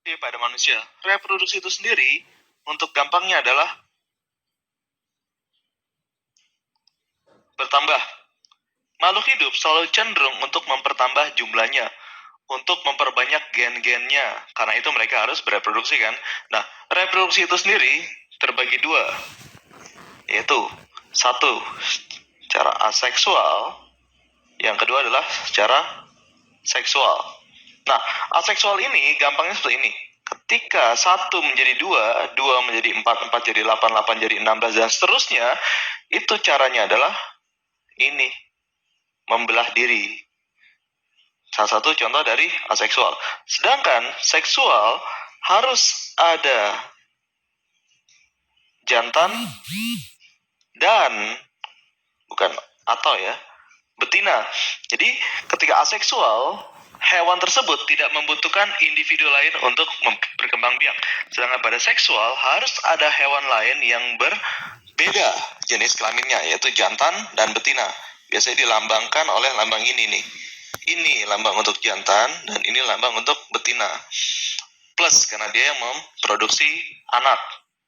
pada manusia. Reproduksi itu sendiri untuk gampangnya adalah bertambah. Makhluk hidup selalu cenderung untuk mempertambah jumlahnya, untuk memperbanyak gen-gennya. Karena itu mereka harus bereproduksi kan. Nah, reproduksi itu sendiri terbagi dua, yaitu satu secara aseksual, yang kedua adalah secara seksual. Nah, aseksual ini gampangnya seperti ini. Ketika 1 menjadi 2, 2 menjadi 4, 4 jadi 8, 8 jadi 16, dan seterusnya, itu caranya adalah ini, membelah diri. Salah satu contoh dari aseksual. Sedangkan seksual harus ada jantan dan bukan atau ya, betina. Jadi ketika aseksual, hewan tersebut tidak membutuhkan individu lain untuk berkembang biak. Sedangkan pada seksual harus ada hewan lain yang berbeda jenis kelaminnya, yaitu jantan dan betina. Biasanya dilambangkan oleh lambang ini nih. Ini lambang untuk jantan dan ini lambang untuk betina. Plus karena dia yang memproduksi anak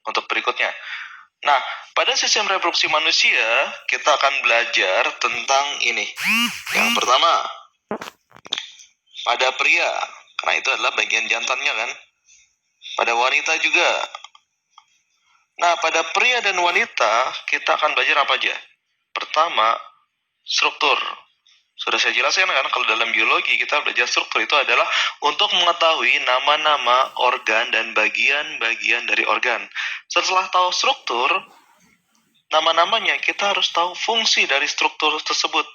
untuk berikutnya. Nah, pada sistem reproduksi manusia, kita akan belajar tentang ini. Yang pertama, pada pria, karena itu adalah bagian jantannya kan. Pada wanita juga. Nah, pada pria dan wanita, kita akan belajar apa aja? Pertama, struktur. Sudah saya jelaskan kan, kalau dalam biologi kita belajar struktur itu adalah untuk mengetahui nama-nama organ dan bagian-bagian dari organ. Setelah tahu struktur, nama-namanya, kita harus tahu fungsi dari struktur tersebut.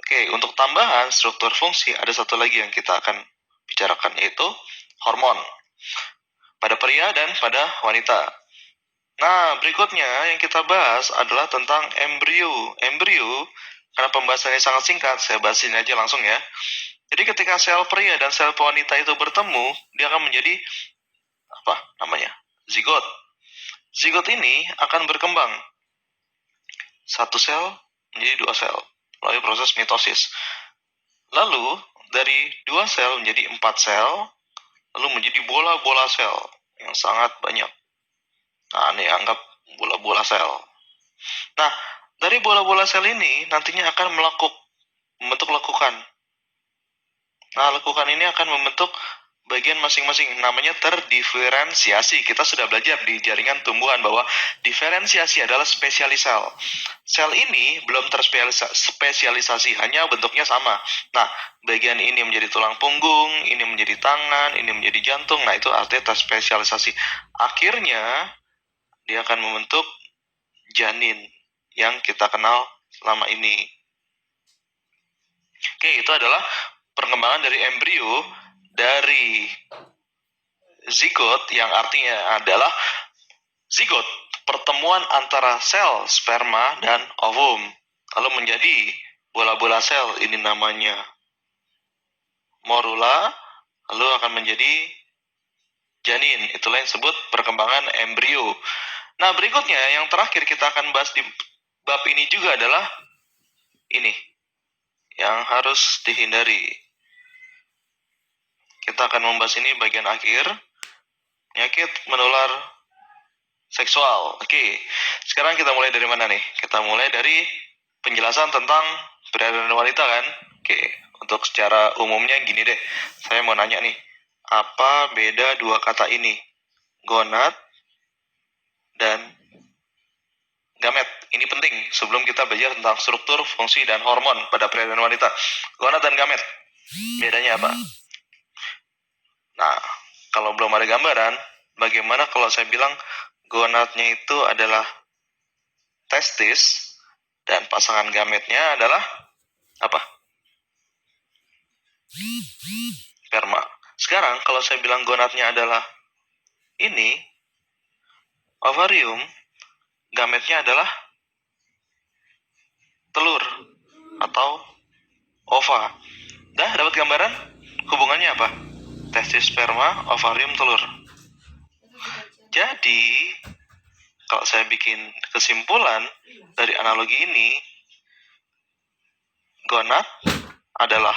Oke, untuk tambahan struktur fungsi, ada satu lagi yang kita akan bicarakan, yaitu hormon. Pada pria dan pada wanita. Nah, berikutnya yang kita bahas adalah tentang embrio. Embrio, karena pembahasannya sangat singkat, saya bahas ini aja langsung ya. Jadi ketika sel pria dan sel wanita itu bertemu, dia akan menjadi apa namanya? Zigot. Zigot ini akan berkembang. Satu sel menjadi 2 sel melalui proses mitosis. Lalu dari 2 sel menjadi 4 sel, lalu menjadi bola-bola sel yang sangat banyak. Nah, ini anggap bola-bola sel. Nah, dari bola-bola sel ini nantinya akan membentuk lekukan. Nah, lekukan ini akan membentuk bagian masing-masing, namanya terdiferensiasi. Kita sudah belajar di jaringan tumbuhan bahwa diferensiasi adalah spesialis sel. Sel ini belum terspesialisasi, hanya bentuknya sama. Nah, bagian ini menjadi tulang punggung, ini menjadi tangan, ini menjadi jantung. Nah, itu artinya terspesialisasi. Akhirnya, dia akan membentuk janin yang kita kenal selama ini. Oke, itu adalah perkembangan dari embrio, dari zigot, yang artinya adalah zigot, pertemuan antara sel sperma dan ovum, lalu menjadi bola-bola sel, ini namanya morula, lalu akan menjadi janin, itulah yang disebut perkembangan embrio. Nah, berikutnya yang terakhir kita akan bahas di bab ini juga adalah ini yang harus dihindari. Kita akan membahas ini bagian akhir, penyakit menular seksual. Oke, sekarang kita mulai dari mana nih? Kita mulai dari penjelasan tentang pria dan wanita kan? Oke, untuk secara umumnya gini deh. Saya mau nanya nih, apa beda dua kata ini? Gonad dan gamet. Ini penting sebelum kita belajar tentang struktur, fungsi, dan hormon pada pria dan wanita. Gonad dan gamet, bedanya apa? Nah, kalau belum ada gambaran, bagaimana kalau saya bilang gonadnya itu adalah testis dan pasangan gametnya adalah apa? Sperma. Sekarang kalau saya bilang gonadnya adalah ini, ovarium, gametnya adalah telur atau ova. Dah dapat gambaran? Hubungannya apa? Testis, sperma, ovarium, telur. Jadi, kalau saya bikin kesimpulan dari analogi ini, gonad adalah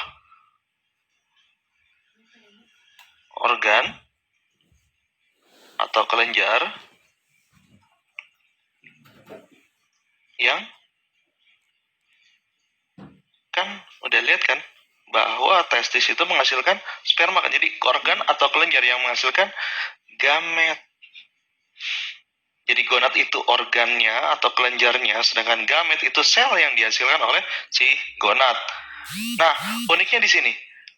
organ atau kelenjar yang kan udah lihat kan bahwa testis itu menghasilkan sperma kan. Jadi organ atau kelenjar yang menghasilkan gamet. Jadi gonad itu organnya atau kelenjarnya, sedangkan gamet itu sel yang dihasilkan oleh si gonad. Nah, uniknya di sini,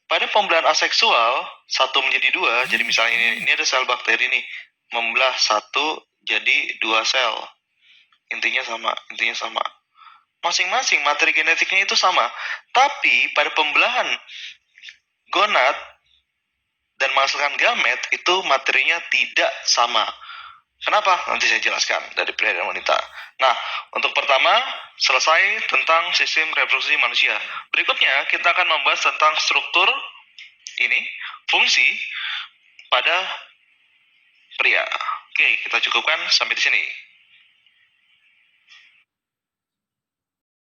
pada pembelahan aseksual satu menjadi dua, jadi misalnya ini ada sel bakteri nih, membelah satu jadi dua sel, intinya sama. Masing-masing materi genetiknya itu sama, tapi pada pembelahan gonad dan menghasilkan gamet itu materinya tidak sama. Kenapa? Nanti saya jelaskan dari pria dan wanita. Nah, untuk pertama, selesai tentang sistem reproduksi manusia. Berikutnya, kita akan membahas tentang struktur ini, fungsi pada pria. Oke, kita cukupkan sampai di sini.